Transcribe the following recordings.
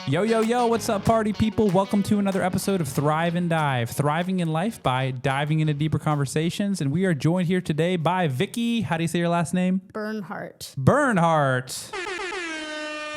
Yo, yo, yo, what's up, party people? Welcome to another episode of Thrive and Dive, thriving in life by diving into deeper conversations. And we are joined here today by Vicki. How do you say your last name? Bernhardt. Bernhardt.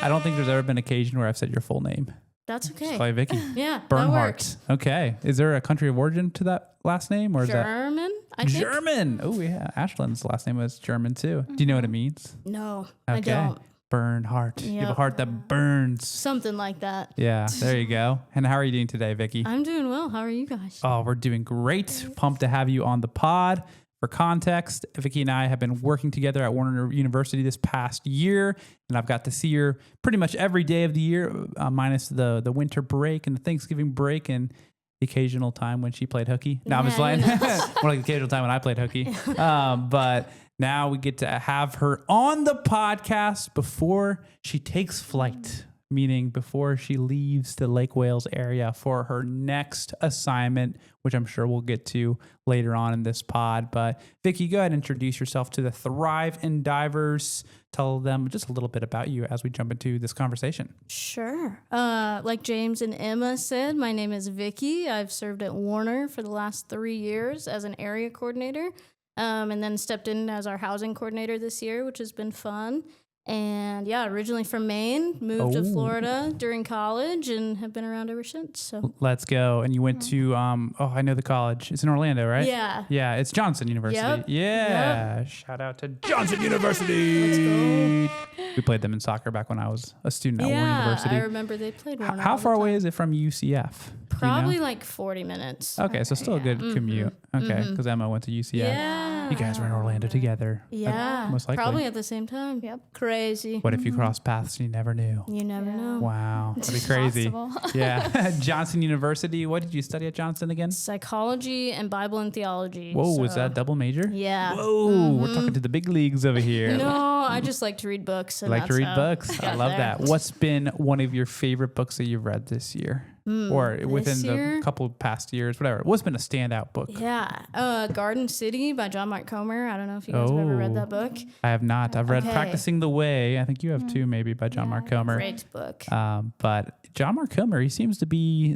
I don't think there's ever been an occasion where I've said your full name. That's okay. Just call you Vicki. Yeah, Bernhardt. Okay. Is there a country of origin to that last name? Or is German, that I think. German? Oh, yeah. Ashland's last name was German, too. Do you know what it means? No, Okay. I don't. Bernhardt. You have a Yep. heart that burns. Something like that. Yeah, there you go. And how are you doing today, Vicki? I'm doing well. How are you guys? Oh, we're doing great. Pumped to have you on the pod. For context, Vicki and I have been working together at Warner University this past year, and I've got to see her pretty much every day of the year, minus the winter break and the Thanksgiving break and the occasional time when she played hooky. No, I'm just playing. More like the occasional time when I played hooky. But now we get to have her on the podcast before she takes flight, meaning before she leaves the Lake Wales area for her next assignment, which I'm sure we'll get to later on in this pod. But Vicki, go ahead and introduce yourself to the Thrive and Divers. Tell them just a little bit about you as we jump into this conversation. Sure. Like James and Emma said, my name is Vicki. I've served at Warner for the last 3 years as an area coordinator, and then stepped in as our housing coordinator this year, which has been fun. And yeah, originally from Maine, moved to Florida during college and have been around ever since. So let's go. And you went to, I know the college. It's in Orlando, right? Yeah. Yeah, it's Johnson University. Yep. Yeah. Yep. Shout out to Johnson University. Let's go. We played them in soccer back when I was a student at Warner University. I remember they played Warner. How all the far away time. is it from UCF? Probably like 40 minutes. Okay, so still a good commute. Okay, because Emma went to UCF. Yeah. You guys were in Orlando together. Yeah. Most likely. Probably at the same time. Yep. Crazy. What if you crossed paths and you never knew? You never know. Wow, that'd be crazy. Yeah. Johnson University. What did you study at Johnson again? Psychology and Bible and theology. Whoa, was so- that double major? Yeah. Whoa, we're talking to the big leagues over here. No, I just like to read books. And Like to that's read how books. I got love there. that. What's been one of your favorite books that you've read this year? Or within year? the couple of past years, whatever. What's been a standout book? Yeah. Garden City by John Mark Comer. I don't know if you guys have ever read that book. I have not. I've read Okay. Practicing the Way. I think you have too, maybe, by John Mark Comer. Great book. But John Mark Comer, he seems to be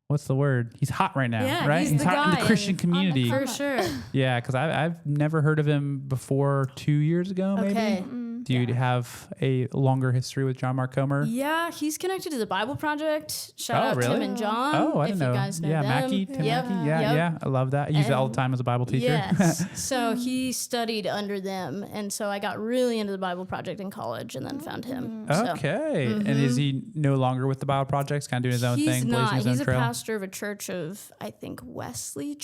what's the word? He's hot right now, Yeah, right? he's the hot in guy the Christian community. For sure. Yeah, because I've never heard of him before 2 years ago, maybe. Okay. Do you have a longer history with John Mark Comer? Yeah, he's connected to the Bible Project. Shout out really? Tim and John. Oh, I if didn't know. you guys know Yeah, them. Mackie, Tim Yep. Mackie. Yeah, Yep. yeah. I love that. I use it all the time as a Bible teacher. Yes. So he studied under them. And so I got really into the Bible Project in college and then found him. So Okay. And is he no longer with the Bible Projects, kind of doing his own he's thing, not. blazing his He's own a trail? pastor of a church of, I think, Wesley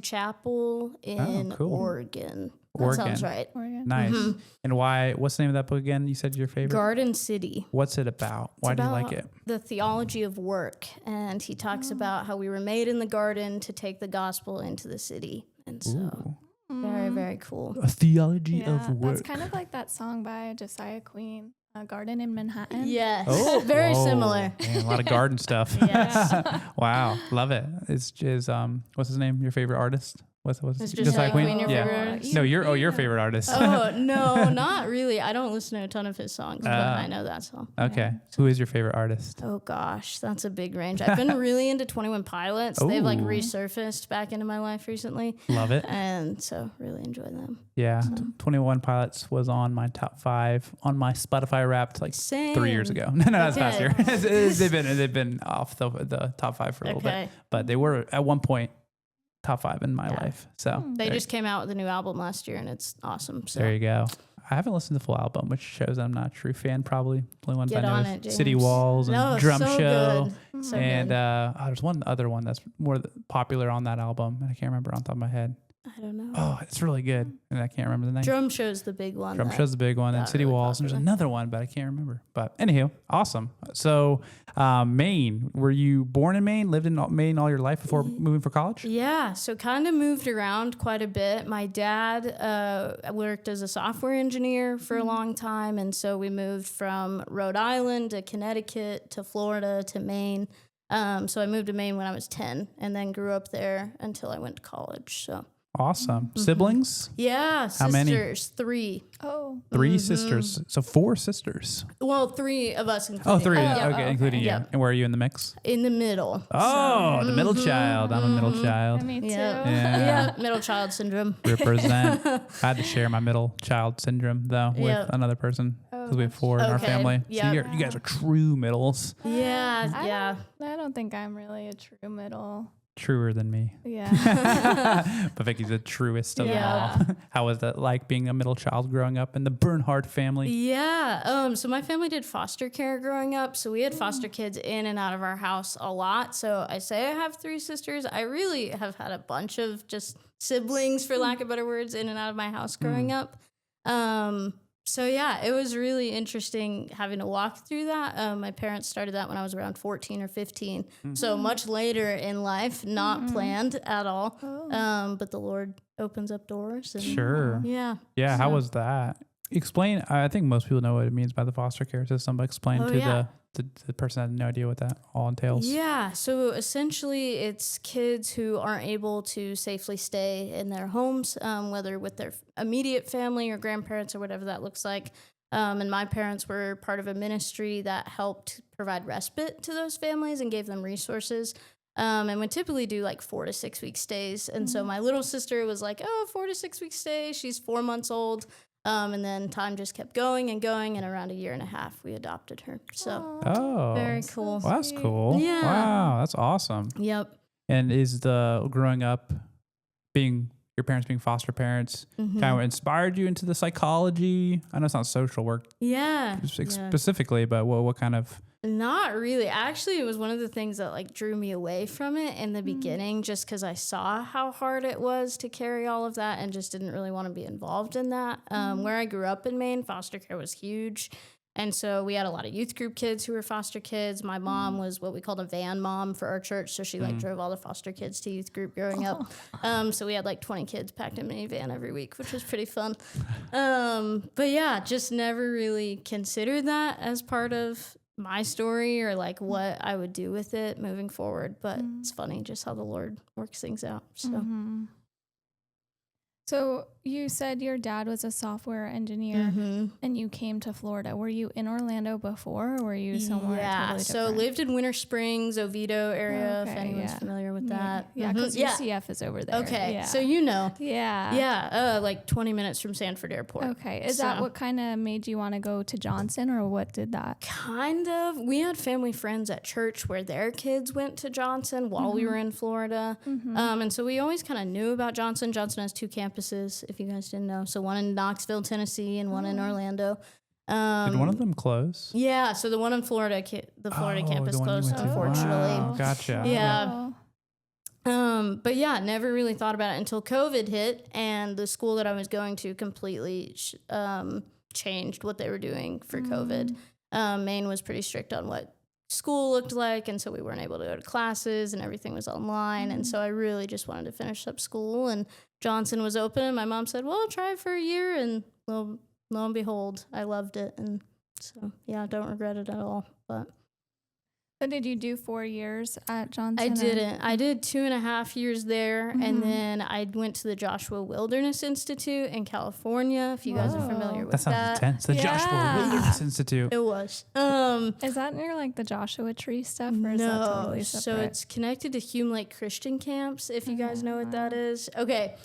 Chapel in cool. Oregon. That Oregon. sounds right. Nice. And what's the name of that book again? You said your favorite? Garden City. What's it about? Why do you like it? The theology of work. And he talks about how we were made in the garden to take the gospel into the city. And so, very, very cool. A theology of work. That's kind of like that song by Josiah Queen, Garden in Manhattan. Yes. Oh, very whoa. similar. Man, a lot of garden stuff. Yes. Wow, love it. It's just what's his name? Your favorite artist? What's Is Josiah Queen your favorite artist? No, your favorite artist. Oh, no, not really. I don't listen to a ton of his songs, but I know that song. Okay. Who is your favorite artist? Oh gosh, that's a big range. I've been really into 21 Pilots. They've like Ooh. resurfaced back into my life recently. Love it. And so really enjoy them. Yeah. 21 Pilots was on my top 5 on my Spotify Wrapped like Same. 3 years ago. No, that's past year. Okay. they've been off the top 5 for a little bit, but they were at one point top 5 in my life. So They just came out with a new album last year and it's awesome. So there you go. I haven't listened to the full album, which shows I'm not a true fan. Probably the only ones Get I know on is it, James. City Walls and No, Drum so Show. good. So And good. there's one other one that's more popular on that album, and I can't remember on top of my head. I don't know. Oh, it's really good, and I can't remember the name. Drum Show's the big one. Drum that- Show's the big one, and got City really Walls. And there's popular. another one, but I can't remember. But anywho, awesome. So Maine, were you born in Maine, lived in Maine all your life before moving for college? Yeah, so kind of moved around quite a bit. My dad worked as a software engineer for a long time, and so we moved from Rhode Island to Connecticut to Florida to Maine. So I moved to Maine when I was 10 and then grew up there until I went to college. So Awesome. Siblings? Yeah, How many? sisters, 3. Oh. 3 sisters. So 4 sisters. Well, 3 of us including Oh, 3. yeah, Okay, including you. Yeah. And where are you in the mix? in the middle. Oh, the middle child. I'm a middle child. Me too. Yeah. Yeah. Yeah, middle child syndrome. Represent. I had to share my middle child syndrome though with Yeah. another person because we have 4 in our Okay. family. So Yeah. you guys are true middles. Yeah. I don't think I'm really a true middle. Truer than me. Yeah. But Vicky's the truest of Yeah. them all. How was that like being a middle child growing up in the Bernhardt family? Yeah. So my family did foster care growing up. So we had foster kids in and out of our house a lot. So I say I have 3 sisters. I really have had a bunch of just siblings, for lack of better words, in and out of my house growing up. So yeah, it was really interesting having to walk through that. My parents started that when I was around 14 or 15. So much later in life, not planned at all. But the Lord opens up doors. And Sure. Yeah. Yeah. How So- was that? Explain. I think most people know what it means by the foster care system, but explain to yeah. the person that had no idea what that all entails. Yeah, so essentially it's kids who aren't able to safely stay in their homes, whether with their immediate family or grandparents or whatever that looks like. And my parents were part of a ministry that helped provide respite to those families and gave them resources. And would typically do like 4 to 6 week stays. And so my little sister was like, 4 to 6 week stay. She's 4 months old. And then time just kept going, and around a year and a half, we adopted her. So Oh. very cool. Well, that's cool. Yeah. Wow. That's awesome. Yep. And is the growing up being your parents being foster parents kind of inspired you into the psychology? I know it's not social work Yeah. specifically, but what kind of Not really. Actually, it was one of the things that like drew me away from it in the beginning, just because I saw how hard it was to carry all of that and just didn't really want to be involved in that. Where I grew up in Maine, foster care was huge. And so we had a lot of youth group kids who were foster kids. My mom was what we called a van mom for our church. So she like drove all the foster kids to youth group growing up. So we had like 20 kids packed in a minivan every week, which was pretty fun. But yeah, just never really considered that as part of my story or like what I would do with it moving forward. But it's funny just how the Lord works things out. So So you said your dad was a software engineer and you came to Florida. Were you in Orlando before or were you somewhere totally so different? lived in Winter Springs, Oviedo area, if Okay, anyone's yeah. familiar with that. Yeah, because Yeah. UCF is over there. Okay, Yeah. so you know. Yeah. Like 20 minutes from Sanford Airport. Okay. Is that So- what kind of made you want to go to Johnson or what did that? Kind of. We had family friends at church where their kids went to Johnson while we were in Florida. And so we always kind of knew about Johnson. Johnson has 2 campuses, if you guys didn't know. So one in Knoxville, Tennessee, and one in Orlando. did one of them close? Yeah, so the one in Florida, the Florida campus the one you closed, went to. unfortunately. Wow, gotcha. Yeah. Oh. But yeah, never really thought about it until COVID hit, and the school that I was going to completely changed what they were doing for COVID. Maine was pretty strict on what school looked like, and so we weren't able to go to classes, and everything was online. And so I really just wanted to finish up school, and Johnson was open, and my mom said, "Well, try it for a year," and lo and behold, I loved it, and so yeah, I don't regret it at all. But So did you do 4 years at Johnson? I or- didn't. I did 2.5 years there, and then I went to the Joshua Wilderness Institute in California. If you guys are familiar with That sounds intense. The Joshua Yeah. Wilderness Institute. It was. Is that near like the Joshua Tree stuff or is that No, totally so separate? it's connected to Hume Lake Christian Camps, if you guys know what that is. Okay,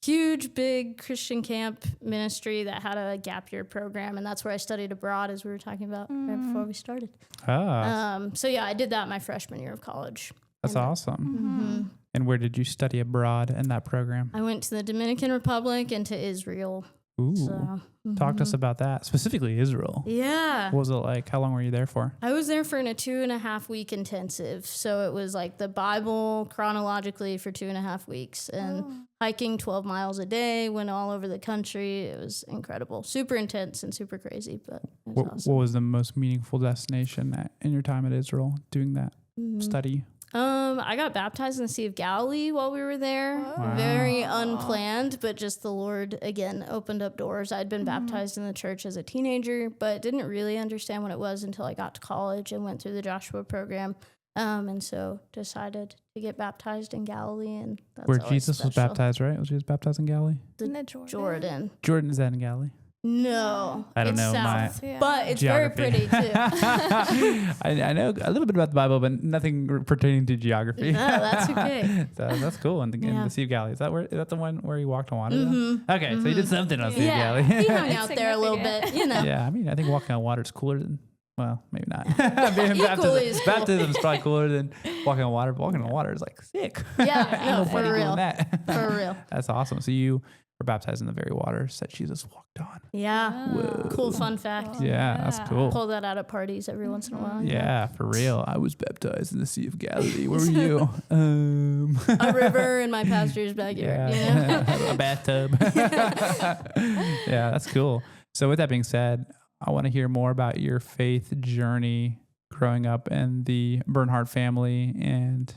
huge, big Christian camp ministry that had a gap year program, and that's where I studied abroad, as we were talking about right before we started. So yeah, I did that my freshman year of college. That's awesome. And where did you study abroad in that program? I went to the Dominican Republic and to Israel. Ooh. So, Talk to us about that, specifically Israel. yeah. What was it like? How long were you there for? I was there for a 2.5 week intensive. So it was like the Bible chronologically for 2.5 weeks and hiking 12 miles a day, went all over the country. It was incredible. Super intense and super crazy, but it was What awesome. was the most meaningful destination in your time at Israel doing that study? I got baptized in the Sea of Galilee while we were there. Very unplanned, but just the Lord, again, opened up doors. I'd been baptized in the church as a teenager, but didn't really understand what it was until I got to college and went through the Joshua program. And so decided to get baptized in Galilee, and that's Where always Jesus was special. baptized, right? Was Jesus baptized in Galilee? In the Jordan. Jordan. Jordan, is that in Galilee? No, I don't it's know south, Yeah. but it's Geography. very pretty too. I know a little bit about the Bible, but nothing pertaining to geography. No, that's okay. So that's cool. In Yeah. the Sea of Galilee, is that the one where you walked on water? Mhm. Okay, so you did something on the Sea of Yeah, Galilee. he hung out there a little bit, you know. Yeah, I mean, I think walking on water is cooler than. Well, maybe not. Equally as cool. Baptism is probably cooler than walking on water. But walking on water is like sick. Yeah, no, for Nobody doing real. that. For real. That's awesome. So you were baptized in the very waters that Jesus walked on. Yeah. Whoa. Cool fun fact. Yeah, that's cool. Pull that out at parties every once in a while. Yeah, for real. I was baptized in the Sea of Galilee. Where were you? A river in my pastor's backyard, you know? A bathtub. Yeah, that's cool. So with that being said, I want to hear more about your faith journey growing up in the Bernhardt family and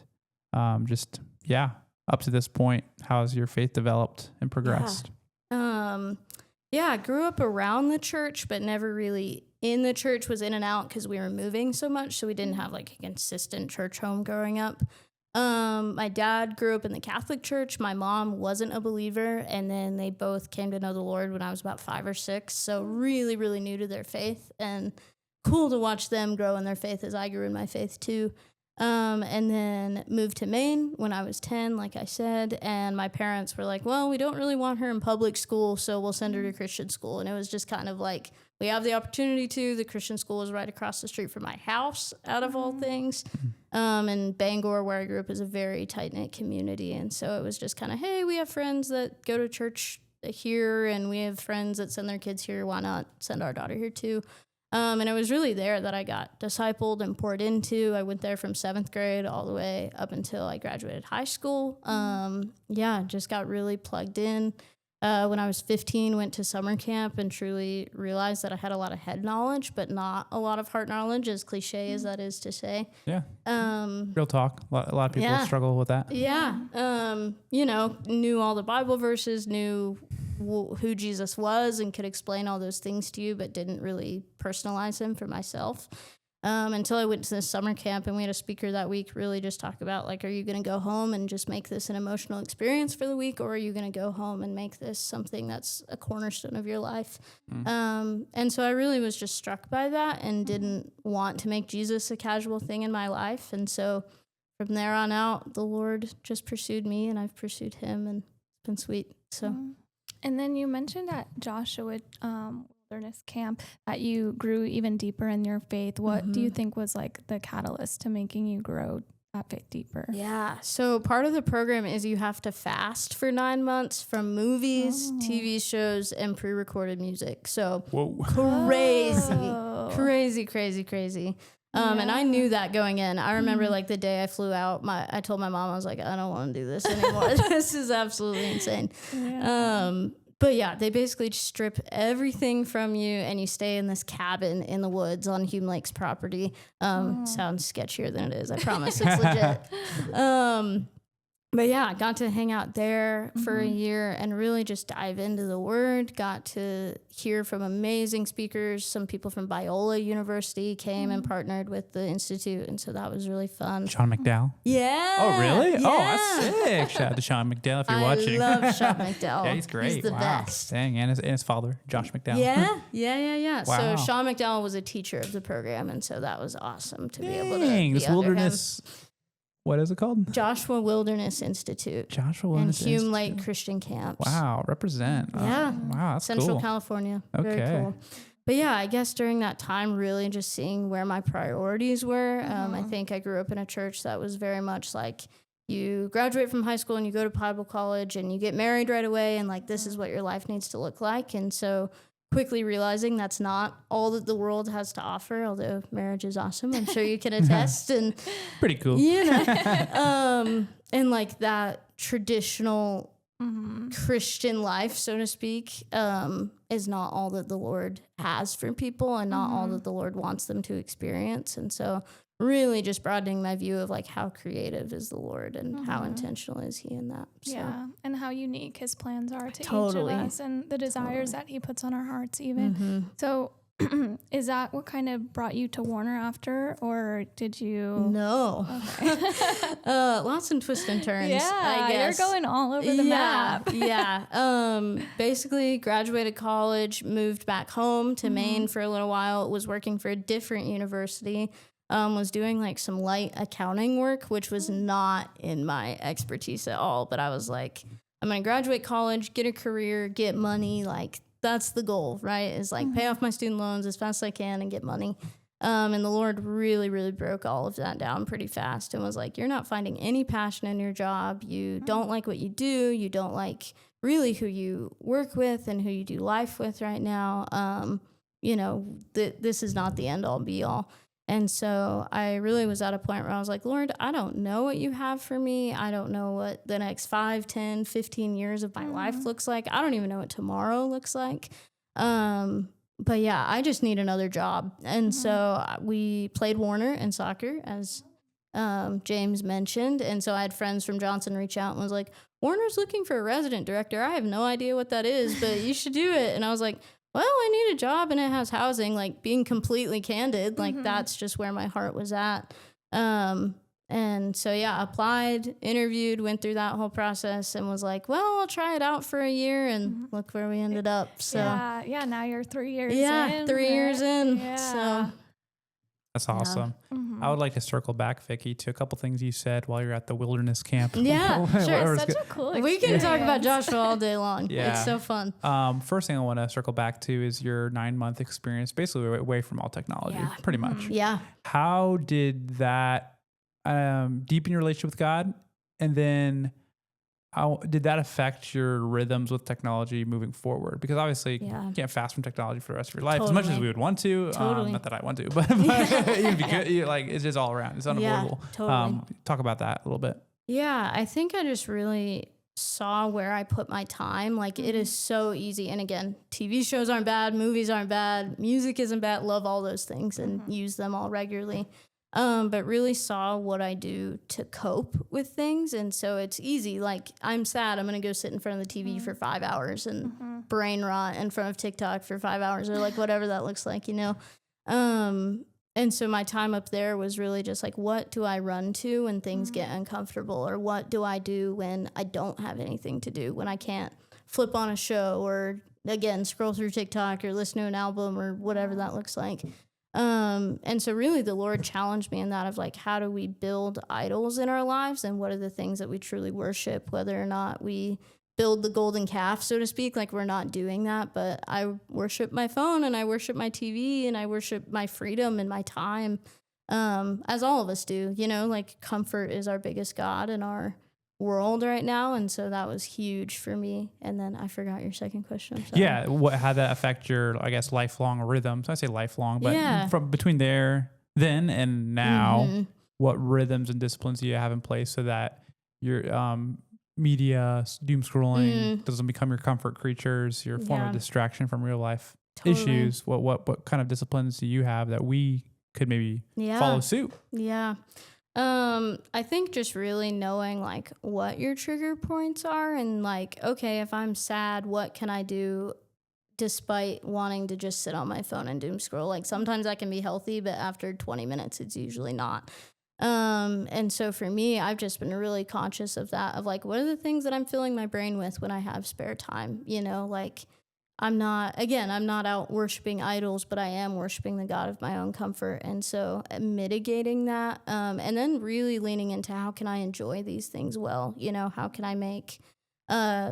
up to this point, how has your faith developed and progressed? Yeah, I grew up around the church, but never really in the church, was in and out because we were moving so much. So we didn't have like a consistent church home growing up. My dad grew up in the Catholic Church. My mom wasn't a believer. And then they both came to know the Lord when I was about 5 or 6. So really, really new to their faith, and cool to watch them grow in their faith as I grew in my faith too. And then moved to Maine when I was 10, like I said, and my parents were like, well, we don't really want her in public school, so we'll send her to Christian school. And it was just kind of like, we have the opportunity to. The Christian school was right across the street from my house, out of all things. And Bangor, where I grew up, is a very tight-knit community. And so it was just kind of, hey, we have friends that go to church here, and we have friends that send their kids here. Why not send our daughter here too? And it was really there that I got discipled and poured into. I went there from 7th grade all the way up until I graduated high school. Just got really plugged in. When I was 15, went to summer camp and truly realized that I had a lot of head knowledge, but not a lot of heart knowledge, as cliche as that is to say. Yeah. Real talk. A lot of people struggle with that. Yeah. Knew all the Bible verses, knew who Jesus was, and could explain all those things to you, but didn't really personalize him for myself. Until I went to this summer camp, and we had a speaker that week really just talk about, like, are you going to go home and just make this an emotional experience for the week, or are you going to go home and make this something that's a cornerstone of your life? And so I really was just struck by that and didn't want to make Jesus a casual thing in my life. And so from there on out, the Lord just pursued me, and I've pursued him, and it's been sweet. So. And then you mentioned at Joshua Wilderness Camp that you grew even deeper in your faith. What do you think was like the catalyst to making you grow that faith deeper? Yeah. So part of the program is you have to fast for 9 months from movies, TV shows, and pre-recorded music. So crazy. And I knew that going in. I remember like the day I flew out, I told my mom, I was like, I don't want to do this anymore. This is absolutely insane. Yeah. But yeah, they basically just strip everything from you, and you stay in this cabin in the woods on Hume Lake's property. Sounds sketchier than it is. I promise it's legit. But yeah, I got to hang out there for a year and really just dive into the Word. Got to hear from amazing speakers. Some people from Biola University came and partnered with the Institute, and so that was really fun. Sean McDowell. Yeah. Oh, really? Yeah. Oh, that's sick. Shout out to Sean McDowell if you're watching. I love Sean McDowell. Yeah, he's great. He's the best. Dang, and his father, Josh McDowell. Yeah. Wow. So Sean McDowell was a teacher of the program, and so that was awesome to be able to Dang, be this under wilderness. What is it called? Joshua Wilderness Institute. Joshua Wilderness and Hume Institute. Lake Christian Camps. Wow, represent. Yeah. Wow, that's Central cool. California. Okay. Very cool. But yeah, I guess during that time, really just seeing where my priorities were. I think I grew up in a church that was very much like, you graduate from high school and you go to Bible college and you get married right away, and like, this is what your life needs to look like. And so quickly realizing that's not all that the world has to offer, although marriage is awesome. I'm sure you can attest. And pretty cool. And like that traditional Christian life, so to speak, is not all that the Lord has for people, and not all that the Lord wants them to experience. And so really just broadening my view of like, how creative is the Lord, and how intentional is he in that. So. Yeah, and how unique his plans are to Totally. each of us, and the desires that he puts on our hearts even. So Is that what kind of brought you to Warner after, or did you? No. Okay. Lots of twists and turns. I guess. You're going all over the map. Yeah. Basically graduated college, moved back home to Maine for a little while, was working for a different university, was doing like some light accounting work, which was not in my expertise at all. But I was like, I'm going to graduate college, get a career, get money. Like, that's the goal, right? Is like pay off my student loans as fast as I can and get money. And the Lord really, really broke all of that down pretty fast and was like, you're not finding any passion in your job. You don't like what you do. You don't like really who you work with and who you do life with right now. This is not the end all be all. And so I really was at a point where I was like, Lord, I don't know what you have for me. I don't know what the next 5, 10, 15 years of my life looks like. I don't even know what tomorrow looks like. But yeah, I just need another job. And so we played Warner in soccer, as James mentioned. And so I had friends from Johnson reach out and was like, Warner's looking for a resident director. I have no idea what that is, but you should do it. And I was like, well, I need a job and it has housing, like being completely candid, like that's just where my heart was at. And so, yeah, applied, interviewed, went through that whole process and was like, well, I'll try it out for a year and look where we ended up. So yeah, now you're 3 years in. Yeah, 3 years in. Yeah. So That's awesome. I would like to circle back, Vicki, to a couple things you said while you're at the wilderness camp. Yeah, sure. Such a cool experience. We can talk about Joshua all day long. Yeah. It's so fun. First thing I want to circle back to is your 9-month experience, basically away from all technology, pretty much. Yeah. How did that deepen your relationship with God? And then how did that affect your rhythms with technology moving forward? Because obviously you can't fast from technology for the rest of your life as much as we would want to. Not that I want to, but it'd be good. Like, it's just all around. It's unavoidable. Yeah, totally. Talk about that a little bit. Yeah, I think I just really saw where I put my time. Like, it is so easy. And again, TV shows aren't bad, movies aren't bad, music isn't bad. Love all those things and use them all regularly. But really saw what I do to cope with things. And so it's easy. Like, I'm sad, I'm going to go sit in front of the TV for 5 hours and brain rot in front of TikTok for 5 hours or like whatever that looks like, you know? And so my time up there was really just like, what do I run to when things get uncomfortable? Or what do I do when I don't have anything to do, when I can't flip on a show or, again, scroll through TikTok or listen to an album or whatever that looks like. And so really the Lord challenged me in that of like, how do we build idols in our lives and what are the things that we truly worship, whether or not we build the golden calf, so to speak, like we're not doing that, but I worship my phone and I worship my TV and I worship my freedom and my time, as all of us do, you know, like comfort is our biggest God in our world right now. And so that was huge for me. And then I forgot your second question. I'm sorry. Yeah. How that affect your, I guess, lifelong rhythms? I say lifelong, but from between then and now, what rhythms and disciplines do you have in place so that your media, doom scrolling doesn't become your comfort creatures, your form of distraction from real life issues? What kind of disciplines do you have that we could maybe follow suit? Yeah. I think just really knowing like what your trigger points are and like, okay, if I'm sad, what can I do despite wanting to just sit on my phone and doom scroll? Like sometimes that can be healthy, but after 20 minutes, it's usually not. And so for me, I've just been really conscious of that, of like, what are the things that I'm filling my brain with when I have spare time? You know, like I'm not out worshiping idols, but I am worshiping the God of my own comfort. And so mitigating that, and then really leaning into how can I enjoy these things well? You know, how can I make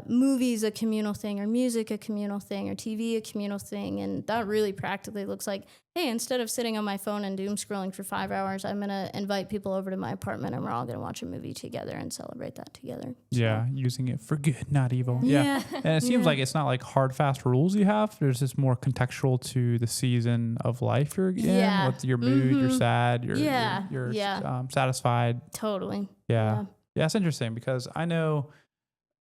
movies a communal thing or music a communal thing or TV a communal thing? And that really practically looks like, hey, instead of sitting on my phone and doom scrolling for 5 hours, I'm going to invite people over to my apartment and we're all going to watch a movie together and celebrate that together. So. Yeah, using it for good, not evil. Yeah. And it seems like it's not like hard, fast rules you have. There's just more contextual to the season of life you're in, with your mood, you're sad, you're satisfied. Totally. Yeah, it's interesting because I know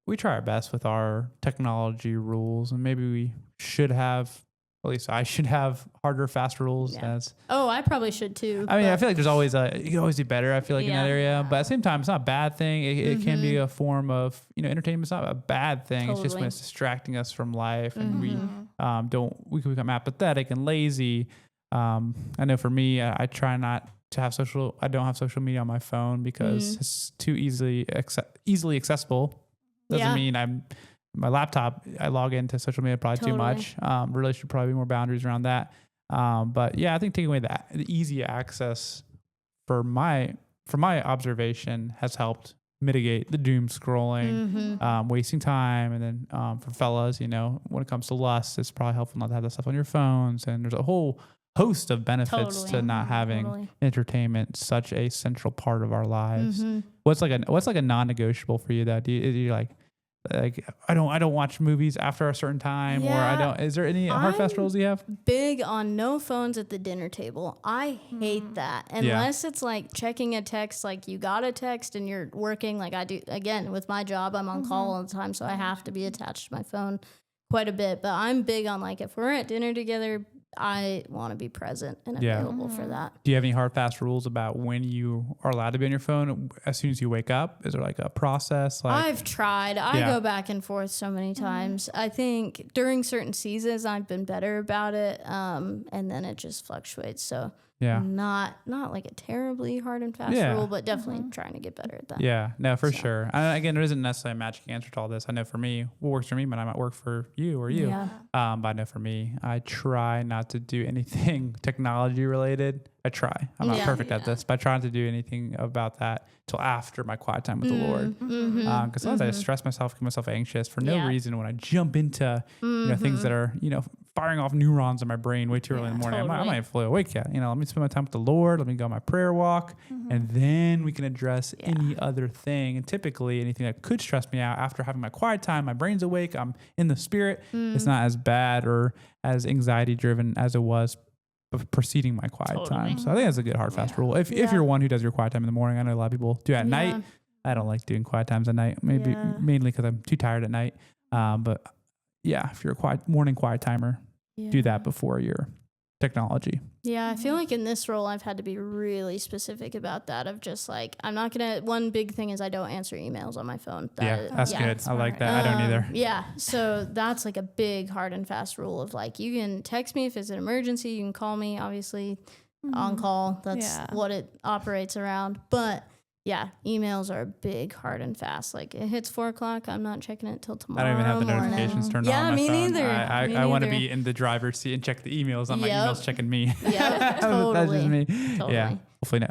we try our best with our technology rules and maybe we should have at least I should have harder, fast rules. Yeah. As Oh, I probably should too. I mean, I but- feel like there's always you can always do better. I feel like in that Yeah. area, but at the same time, it's not a bad thing. It can be a form of, entertainment's not a bad thing. It's just when Totally. it's distracting us from life, and we can become apathetic and lazy. I know for me, I try not to have I don't have social media on my phone because it's too easily accessible. Doesn't Yeah. mean my laptop, I log into social media probably too Totally. much. Really should probably be more boundaries around that. But yeah, I think taking away the easy access for my observation has helped mitigate the doom scrolling, wasting time. And then for fellas, when it comes to lust, it's probably helpful not to have that stuff on your phones. And there's a whole host of benefits to not having entertainment such a central part of our lives. What's like a non-negotiable for you that do you like I don't watch movies after a certain time, or I don't. Is there any hard fast I'm rules you have? Big on no phones at the dinner table. I hate that unless it's like checking a text, like you got a text and you're working. Like I do again with my job, I'm on call all the time, so I have to be attached to my phone quite a bit. But I'm big on like if we're at dinner together, I want to be present and available for that. Do you have any hard fast rules about when you are allowed to be on your phone as soon as you wake up? Is there like a process? Like I've tried. I go back and forth so many times. I think during certain seasons I've been better about it, and then it just fluctuates. So not like a terribly hard and fast rule, but definitely trying to get better at that. Yeah, no, for sure. Again, there isn't necessarily a magic answer to all this. I know for me, what works for me might not work for you or you. Yeah. But I know for me, I try not to do anything technology related. I try. I'm not perfect at this, but I try not to do anything about that till after my quiet time with the Lord. Because sometimes I stress myself, get myself anxious for no reason when I jump into things that are firing off neurons in my brain way too early in the morning. I'm not even fully awake yet. Let me spend my time with the Lord. Let me go on my prayer walk, and then we can address any other thing. And typically, anything that could stress me out after having my quiet time, my brain's awake, I'm in the Spirit. It's not as bad or as anxiety driven as it was preceding my quiet time. So I think that's a good hard fast rule. If you're one who does your quiet time in the morning, I know a lot of people do at night. I don't like doing quiet times at night, mainly because I'm too tired at night. But yeah, if you're a morning quiet timer, do that before your technology. Yeah, I feel like in this role, I've had to be really specific about that of just like, I'm not going to, one big thing is I don't answer emails on my phone. That's good. I like that. I don't either. Yeah. So that's like a big hard and fast rule of like, you can text me if it's an emergency. You can call me, obviously, on call. That's what it operates around. But yeah, emails are big, hard and fast. Like it hits 4:00. I'm not checking it till tomorrow. I don't even have the morning. notifications turned on. Yeah, my me phone. neither. I want to be in the driver's seat and check the emails. On my emails checking me. Yeah, totally. That's just me. Totally. Yeah.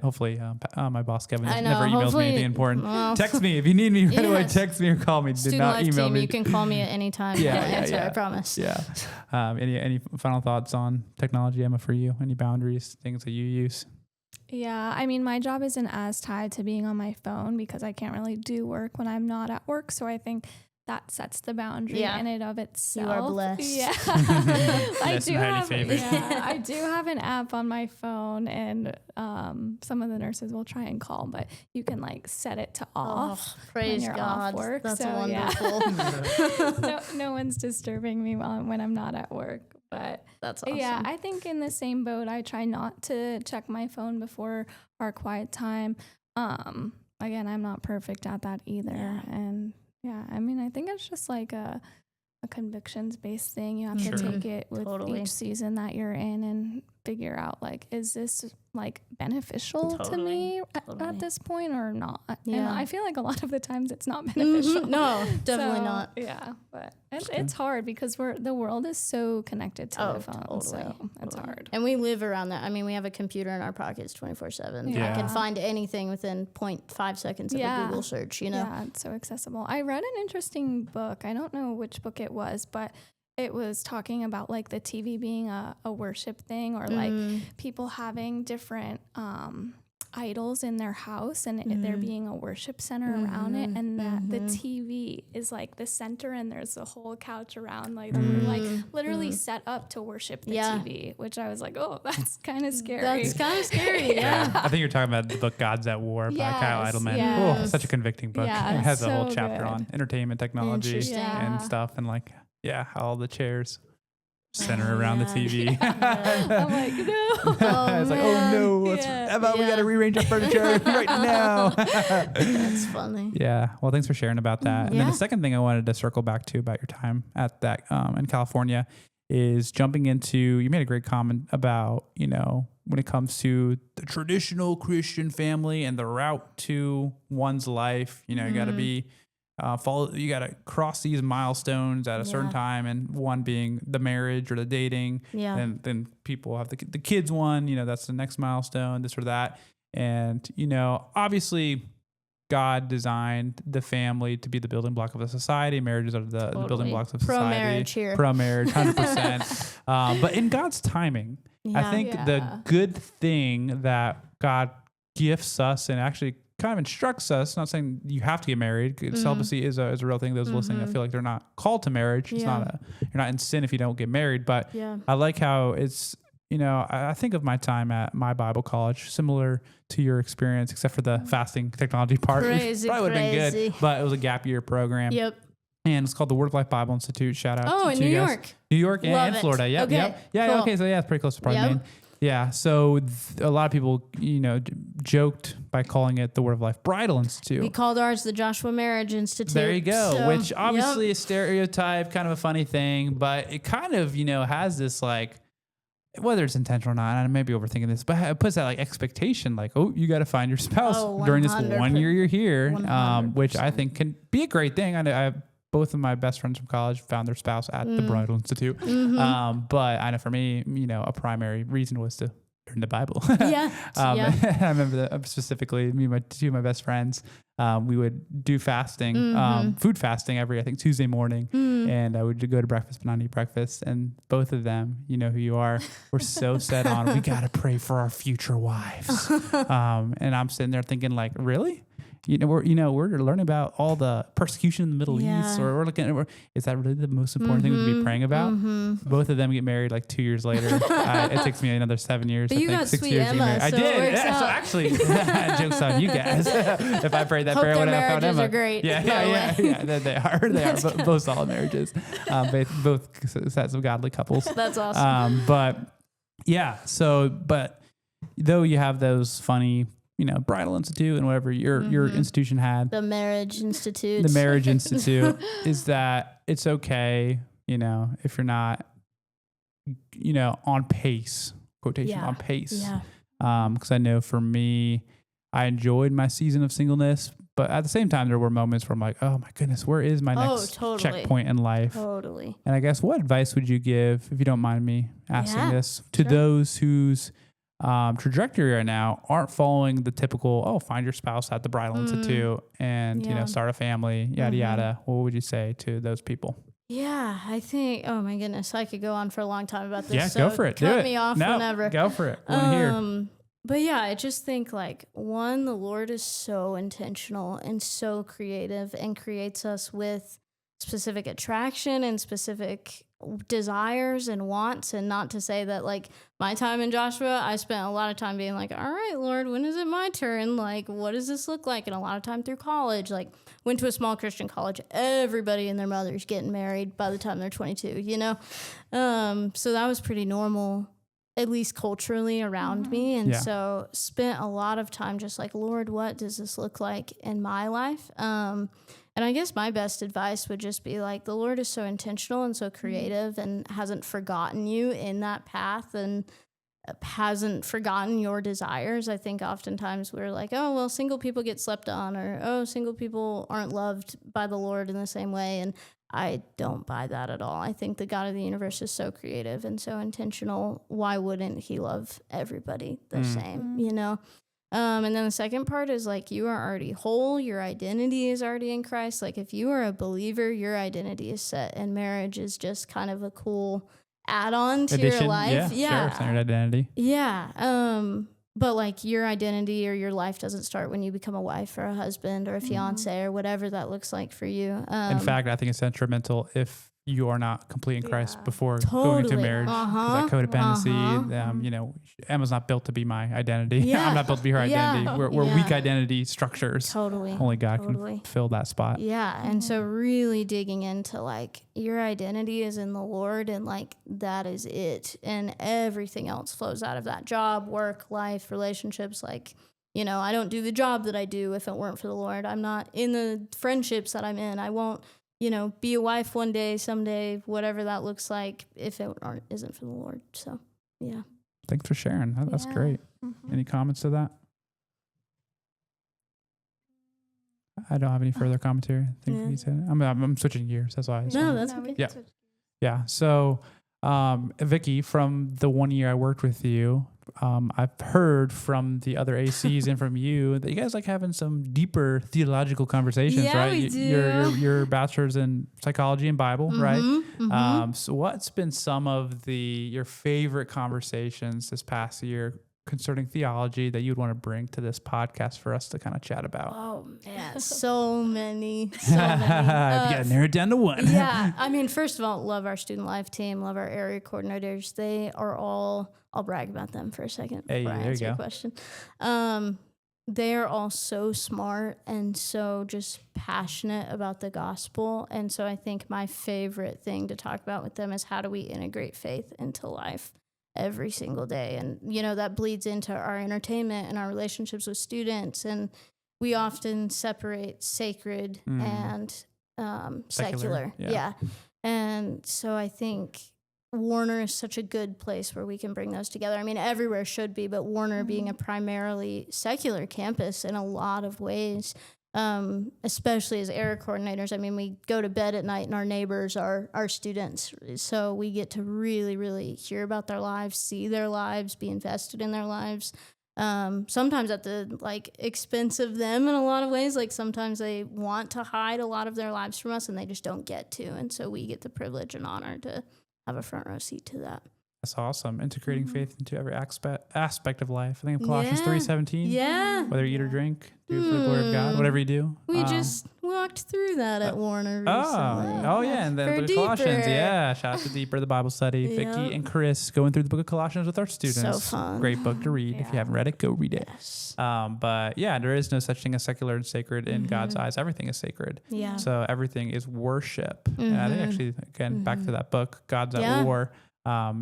Hopefully, my boss Kevin I know, never emails me anything important. Text me if you need me right away. Text me or call me. Do Student not life email team, me. you can call me at any time. I'll answer, I promise. Yeah. Any final thoughts on technology, Emma, for you? Any boundaries, things that you use? Yeah, I mean, my job isn't as tied to being on my phone because I can't really do work when I'm not at work. So I think that sets the boundary in and of itself. You are blessed. Yeah. I do have an app on my phone, and some of the nurses will try and call, but you can like set it to off. Praise when you're God. off work. That's so, wonderful. no one's disturbing me when I'm not at work. But that's awesome. Yeah, I think in the same boat, I try not to check my phone before our quiet time. Again, I'm not perfect at that either. Yeah. And yeah, I mean, I think it's just like a convictions based thing. You have to take it with each season that you're in and figure out like, is this like beneficial to me at this point or not? Yeah. And I feel like a lot of the times it's not beneficial. No, definitely not. Yeah, but it's hard because the world is so connected to the phone, so it's hard. And we live around that. I mean, we have a computer in our pockets 24/7. I can find anything within 0.5 seconds of a Google search, Yeah, it's so accessible. I read an interesting book. I don't know which book it was, but it was talking about like the TV being a worship thing or like people having different idols in their house and there being a worship center around it, and that the TV is like the center and there's a whole couch around like like literally set up to worship the TV, which I was like, oh, that's kind of scary. That's kind of scary. I think you're talking about the book God's at War by Kyle Idleman. Oh, such a convicting book. It has a whole chapter on entertainment technology and stuff, and like how all the chairs center around the TV. I'm like, no. It's like, oh no, how about we got to rearrange our furniture right now? That's funny. Yeah. Well, thanks for sharing about that. And then the second thing I wanted to circle back to about your time at that in California is jumping into, you made a great comment about, when it comes to the traditional Christian family and the route to one's life, you got to be, you got to cross these milestones at a certain time, and one being the marriage or the dating. Yeah. And then people have the kids one, that's the next milestone, this or that. And, obviously God designed the family to be the building block of a society. Marriages are the building blocks of society. Pro-marriage here. Pro-marriage, 100%. But in God's timing, I think the good thing that God gifts us and actually kind of instructs us, not saying you have to get married. Celibacy is a real thing. Those listening, I feel like they're not called to marriage. It's you're not in sin if you don't get married. But I like how it's, I think of my time at my Bible college, similar to your experience, except for the fasting technology part. Crazy, which probably would have been good, but it was a gap year program. Yep. And it's called the Word of Life Bible Institute. Shout out to in New you guys. York. New York and Florida. Yep. Okay. Yep. Yeah. Cool. Okay. So it's pretty close to probably Maine. Yeah. So a lot of people, joked by calling it the Word of Life Bridal Institute. We called ours the Joshua Marriage Institute. There you go. So, which obviously is stereotype, kind of a funny thing, but it kind of, has this whether it's intentional or not, I may be overthinking this, but it puts that expectation, you got to find your spouse during this 1 year you're here, which I think can be a great thing. I both of my best friends from college found their spouse at the Bridal Institute. But I know for me, a primary reason was to learn the Bible. I remember specifically two of my best friends, we would do fasting, food fasting every, I think, Tuesday morning. And I would go to breakfast, but not eat breakfast. And both of them, you know who you are, were so set on, we got to pray for our future wives. And I'm sitting there thinking really? We're learning about all the persecution in the Middle East, or we're looking at, is that really the most important thing to be praying about? Both of them get married 2 years later. It takes me another 7 years. But I you think, got 6 sweet years. Emma, I so did. it So actually, joke's on you guys. If I prayed that Hope prayer, their would have found marriages Emma. are great. Yeah. They are. They are both solid marriages. Both sets of godly couples. That's awesome. But though you have those funny, Bridal Institute and whatever your institution had. The Marriage Institute. The Marriage Institute is that it's okay, if you're not, on pace, quotation on pace. Yeah. Because I know for me, I enjoyed my season of singleness, but at the same time, there were moments where I'm like, oh my goodness, where is my next checkpoint in life? Totally. And I guess what advice would you give, if you don't mind me asking this, to those whose trajectory right now aren't following the typical, find your spouse at the Bridal Institute and, start a family, yada, yada. What would you say to those people? Yeah, I think, oh my goodness, I could go on for a long time about this. Yeah, so go for it. Cut me off whenever. Go for it. Here. But yeah, I just think one, the Lord is so intentional and so creative and creates us with specific attraction and specific desires and wants. And not to say that my time in Joshua, I spent a lot of time being all right, Lord, when is it my turn? What does this look like? And a lot of time through college, went to a small Christian college, everybody and their mother's getting married by the time they're 22, so that was pretty normal, at least culturally around me. And so spent a lot of time just Lord, what does this look like in my life? And I guess my best advice would just be the Lord is so intentional and so creative and hasn't forgotten you in that path and hasn't forgotten your desires. I think oftentimes we're single people get slept on, or, single people aren't loved by the Lord in the same way. And I don't buy that at all. I think the God of the universe is so creative and so intentional. Why wouldn't he love everybody the same, And then the second part is you are already whole. Your identity is already in Christ. If you are a believer, your identity is set, and marriage is just kind of a cool add-on to your life. Yeah. Sure. Standard identity. Yeah. But your identity or your life doesn't start when you become a wife or a husband or a fiance or whatever that looks like for you. In fact, I think it's detrimental if you are not complete in Christ Yeah. before going into Totally. marriage. 'Cause Uh-huh. that codependency, Uh-huh. you know, Emma's not built to be my identity. Yeah. I'm not built to be her Yeah. identity. We're Yeah. weak identity structures. Totally. Only God Totally. can fill that spot. Yeah. And so really digging into like your identity is in the Lord and like that is it. And everything else flows out of that: job, work, life, relationships. Like, you know, I don't do the job that I do if it weren't for the Lord. I'm not in the friendships that I'm in. I won't, you know, be a wife one day, someday, whatever that looks like, if it isn't for the Lord. So, yeah. Thanks for sharing. That's Yeah. great. Mhm. Any comments to that? I don't have any further commentary. I think Yeah. he said it. I'm switching gears. That's why. I just No, wanted- that's No, we okay. can Yeah. switch. Yeah. So, Vicki, from the 1 year I worked with you, I've heard from the other ACs and from you that you guys like having some deeper theological conversations, Yeah, right? we do. Your bachelor's in psychology and Bible, right? Mhm. So what's been some of your favorite conversations this past year concerning theology that you'd want to bring to this podcast for us to kind of chat about? Oh man, so many. We got to narrow it down to one. Yeah, I mean, first of all, love our student life team, love our area coordinators. They are all. I'll brag about them for a second Hey, before I there you answer your go. question. They are all so smart and so just passionate about the gospel. And so I think my favorite thing to talk about with them is how do we integrate faith into life every single day. And, you know, that bleeds into our entertainment and our relationships with students. And we often separate sacred and secular. yeah. And so I think Warner is such a good place where we can bring those together. I mean, everywhere should be, but Warner being a primarily secular campus in a lot of ways, especially as area coordinators. I mean, we go to bed at night and our neighbors are our students. So we get to really, really hear about their lives, see their lives, be invested in their lives. Sometimes at the expense of them in a lot of ways. Like sometimes they want to hide a lot of their lives from us and they just don't get to. And so we get the privilege and honor to have a front row seat to that. That's awesome. Integrating faith into every aspect of life. I think of Colossians Yeah. 3:17. Yeah. Whether you eat or drink, do it for the glory of God. Whatever you do. We just walked through that at Warner recently. Oh yeah, and then For the book of Colossians. Deeper. Yeah, shout out to Deeper, the Bible study. Yep. Vicki and Chris going through the book of Colossians with our students. So fun. Great book to read. If you Yeah. haven't read it, go read it. Yes. But yeah, there is no such thing as secular and sacred in God's eyes. Everything is sacred. Yeah. So everything is worship. And I think actually, again, back to that book, God's Yeah. at War.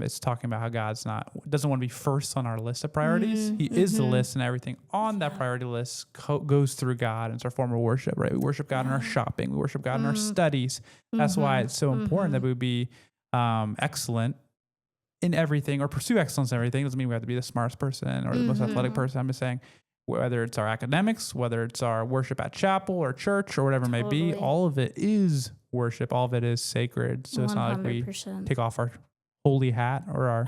It's talking about how God's doesn't want to be first on our list of priorities. He is the list, and everything on that priority list goes through God. And it's our form of worship, right? We worship God in our shopping. We worship God in our studies. That's why it's so important that we be excellent in everything or pursue excellence in everything. Doesn't mean we have to be the smartest person or the most athletic person. I'm just saying, whether it's our academics, whether it's our worship at chapel or church or whatever it may be, Totally. all of it is worship. All of it is sacred. So it's not like we 100%. take off our holy hat or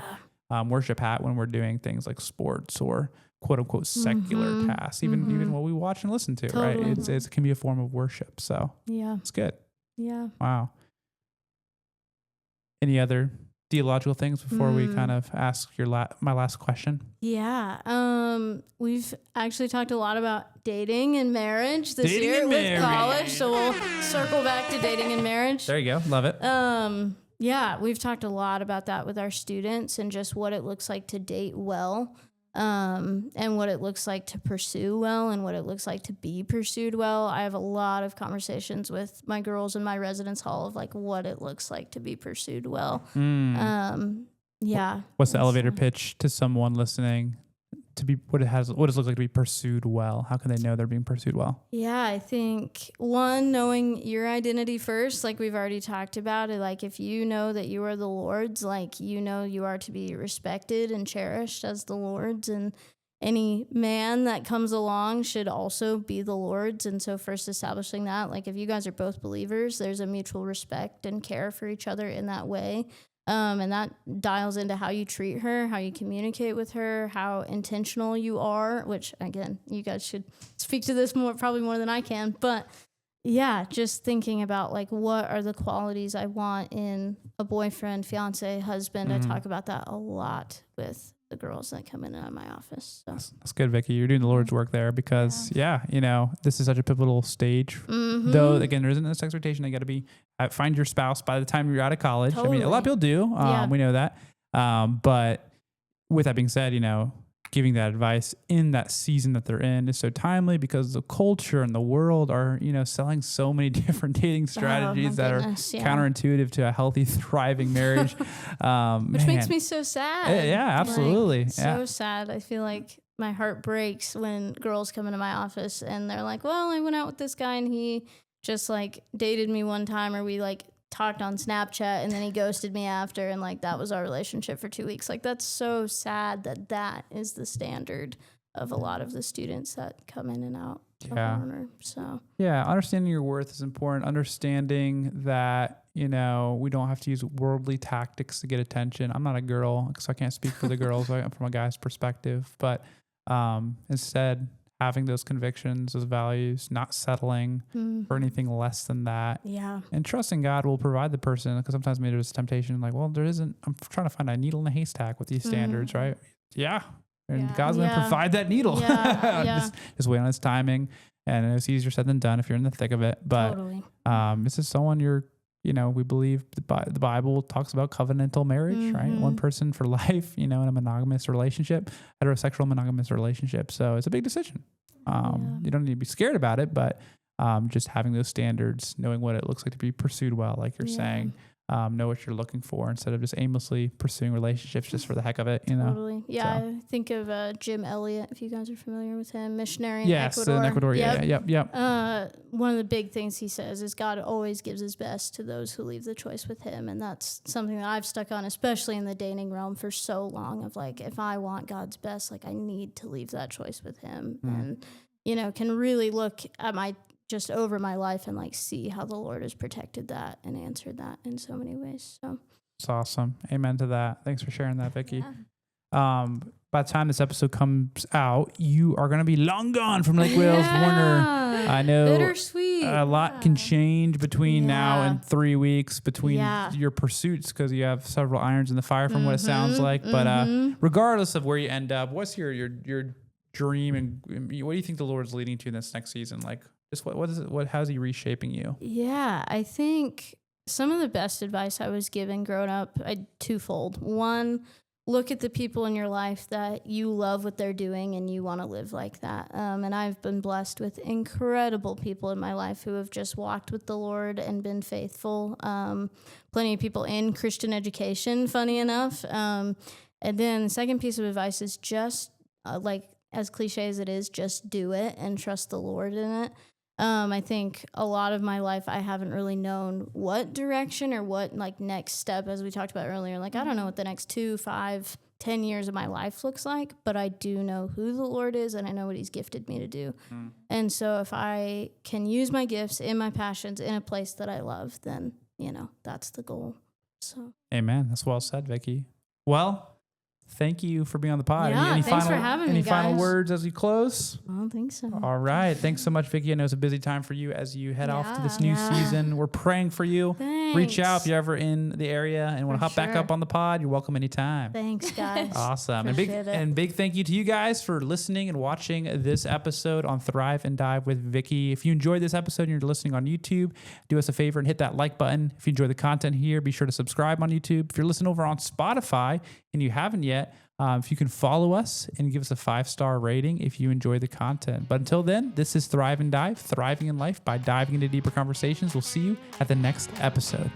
our worship hat when we're doing things like sports or quote unquote secular tasks, even what we watch and listen to, Totally. right? It can be a form of worship. So Yeah. it's good. Yeah. Wow. Any other theological things before we kind of ask my last question? Yeah. We've actually talked a lot about dating and marriage this Dating year and with marriage. college. So we'll circle back to dating and marriage. There you go. Love it. Yeah, we've talked a lot about that with our students and just what it looks like to date well, and what it looks like to pursue well and what it looks like to be pursued well. I have a lot of conversations with my girls in my residence hall of like what it looks like to be pursued well. Yeah. What's the elevator pitch to someone listening to be what does it look like to be pursued well? How can they know they're being pursued well? Yeah, I think one, knowing your identity first, like we've already talked about it. Like if you know that you are the Lord's, like you know you are to be respected and cherished as the Lord's, and any man that comes along should also be the Lord's. And so first establishing that, like if you guys are both believers, there's a mutual respect and care for each other in that way. And that dials into how you treat her, how you communicate with her, how intentional you are, which again, you guys should speak to this probably more than I can. But just thinking about like what are the qualities I want in a boyfriend, fiance, husband. I talk about that a lot with the girls that come in and out of my office. So. That's good, Vicki. You're doing the Lord's work there because, this is such a pivotal stage. Though, again, there isn't this expectation. You got to find your spouse by the time you're out of college. Totally. I mean, a lot of people do. We know that. But with that being said, giving that advice in that season that they're in is so timely because the culture and the world are, selling so many different dating strategies that are counterintuitive to a healthy, thriving marriage. Which makes me so sad. Yeah, absolutely. Like, so sad. I feel like my heart breaks when girls come into my office and they're like, well, I went out with this guy and he just like dated me one time, or we like talked on Snapchat and then he ghosted me after, and like that was our relationship for 2 weeks. Like that's so sad that is the standard of a lot of the students that come in and out of Warner. So understanding your worth is important. Understanding that we don't have to use worldly tactics to get attention. I'm not a girl, so I can't speak for the girls from a guy's perspective, but instead having those convictions, those values, not settling for anything less than that. Yeah. And trusting God will provide the person, because sometimes maybe there's temptation like, well, I'm trying to find a needle in a haystack with these standards, right? Yeah. And God's going to provide that needle. Just wait on his timing. And it's easier said than done if you're in the thick of it. But this is someone we believe the Bible talks about covenantal marriage, right? One person for life, in a monogamous relationship, heterosexual monogamous relationship. So it's a big decision. You don't need to be scared about it, but just having those standards, knowing what it looks like to be pursued well, like you're saying, know what you're looking for instead of just aimlessly pursuing relationships just for the heck of it, Totally. Yeah. So. I think of Jim Elliott, if you guys are familiar with him, missionary in Ecuador. Yes, in Ecuador. Yep. One of the big things he says is God always gives his best to those who leave the choice with him. And that's something that I've stuck on, especially in the dating realm for so long, of like, if I want God's best, like I need to leave that choice with him. And, can really look at just over my life and like see how the Lord has protected that and answered that in so many ways. So it's awesome. Amen to that. Thanks for sharing that, Vicki. By the time this episode comes out, you are going to be long gone from Lake Wales, Warner. I know bittersweet. A lot can change between now and 3 weeks between your pursuits, because you have several irons in the fire from what it sounds like. But regardless of where you end up, what's your dream, and what do you think the Lord's leading to in this next season? Like, just what is it? How's he reshaping you? Yeah, I think some of the best advice I was given growing up, twofold. One, look at the people in your life that you love what they're doing and you want to live like that. And I've been blessed with incredible people in my life who have just walked with the Lord and been faithful. Plenty of people in Christian education, funny enough. And then the second piece of advice is just as cliche as it is, just do it and trust the Lord in it. I think a lot of my life, I haven't really known what direction or what next step, as we talked about earlier. Like, I don't know what the next 2, 5, 10 years of my life looks like, but I do know who the Lord is and I know what he's gifted me to do. And so if I can use my gifts and my passions in a place that I love, then, that's the goal. So. Amen. That's well said, Vicki. Well, thank you for being on the pod. Yeah, thanks for having me, guys. Any final words as we close? I don't think so. All right. Thanks so much, Vicki. I know it's a busy time for you as you head off to this new season. We're praying for you. Thanks. Reach out if you're ever in the area and want to hop back up on the pod. You're welcome anytime. Thanks, guys. Awesome. And big thank you to you guys for listening and watching this episode on Thrive and Dive with Vicki. If you enjoyed this episode and you're listening on YouTube, do us a favor and hit that like button. If you enjoy the content here, be sure to subscribe on YouTube. If you're listening over on Spotify and you haven't yet, if you can follow us and give us a 5-star rating if you enjoy the content. But until then, this is Thrive and Dive, thriving in life by diving into deeper conversations. We'll see you at the next episode.